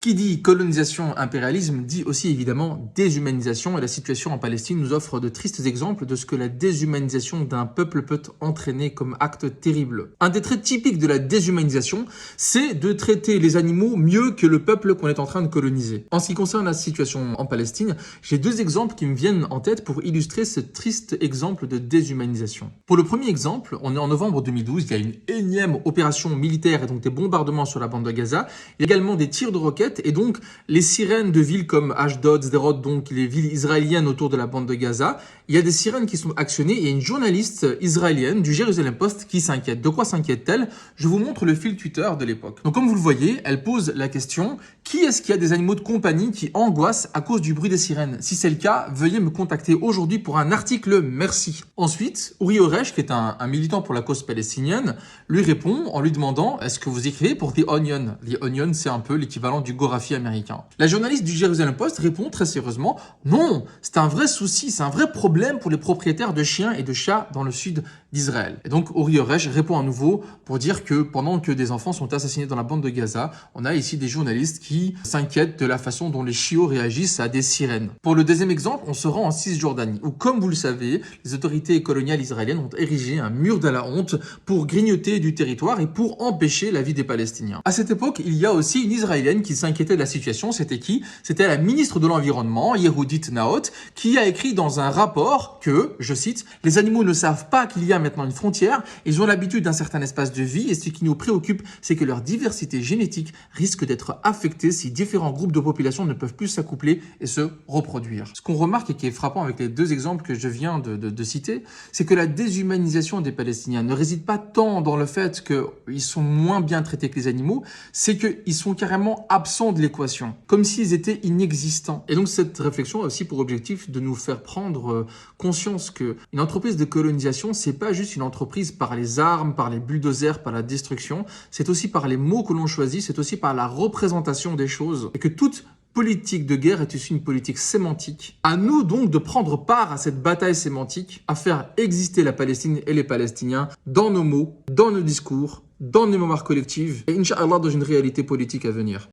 Qui dit colonisation, impérialisme, dit aussi évidemment déshumanisation et la situation en Palestine nous offre de tristes exemples de ce que la déshumanisation d'un peuple peut entraîner comme acte terrible. Un des traits typiques de la déshumanisation, c'est de traiter les animaux mieux que le peuple qu'on est en train de coloniser. En ce qui concerne la situation en Palestine, j'ai deux exemples qui me viennent en tête pour illustrer ce triste exemple de déshumanisation. Pour le premier exemple, on est en novembre 2012, il y a une énième opération militaire et donc des bombardements sur la bande de Gaza, il y a également des tirs de roquettes et donc les sirènes de villes comme Ashdod, Sderot, donc les villes israéliennes autour de la bande de Gaza, il y a des sirènes qui sont actionnées et il y a une journaliste israélienne du Jerusalem Post qui s'inquiète. De quoi s'inquiète-t-elle? Je vous montre le fil Twitter de l'époque. Donc comme vous le voyez, elle pose la question: qui est-ce qui a des animaux de compagnie qui angoissent à cause du bruit des sirènes? Si c'est le cas, veuillez me contacter aujourd'hui pour un article, merci. Ensuite, Uri Oresh, qui est un militant pour la cause palestinienne, lui répond en lui demandant: est-ce que vous écrivez pour The Onion? The Onion, c'est un peu l'équivalent du Gorafi américain. La journaliste du Jerusalem Post répond très sérieusement: non, c'est un vrai souci, c'est un vrai problème pour les propriétaires de chiens et de chats dans le sud d'Israël. Et donc Uri Oresh répond à nouveau pour dire que pendant que des enfants sont assassinés dans la bande de Gaza, on a ici des journalistes qui s'inquiètent de la façon dont les chiots réagissent à des sirènes. Pour le deuxième exemple, on se rend en Cisjordanie, où comme vous le savez, les autorités coloniales israéliennes ont érigé un mur de la honte pour grignoter du territoire et pour empêcher la vie des Palestiniens. À cette époque, il y a aussi une Israélienne qui s'inquiétait de la situation. C'était qui? C'était la ministre de l'Environnement, Yehudit Naot, qui a écrit dans un rapport que, je cite, « Les animaux ne savent pas qu'il y a maintenant une frontière, ils ont l'habitude d'un certain espace de vie et ce qui nous préoccupe, c'est que leur diversité génétique risque d'être affectée si différents groupes de population ne peuvent plus s'accoupler et se reproduire. » Ce qu'on remarque et qui est frappant avec les deux exemples que je viens de citer, c'est que la déshumanisation des Palestiniens ne réside pas tant dans le fait qu'ils sont moins bien traités que les animaux, c'est qu'ils sont carrément absents de l'équation, comme s'ils étaient inexistants. Et donc cette réflexion a aussi pour objectif de nous faire prendre conscience qu'une entreprise de colonisation, c'est pas juste une entreprise par les armes, par les bulldozers, par la destruction, c'est aussi par les mots que l'on choisit, c'est aussi par la représentation des choses. Et que toute politique de guerre est aussi une politique sémantique. À nous donc de prendre part à cette bataille sémantique, à faire exister la Palestine et les Palestiniens dans nos mots, dans nos discours, dans nos mémoires collectives et Inch'Allah dans une réalité politique à venir.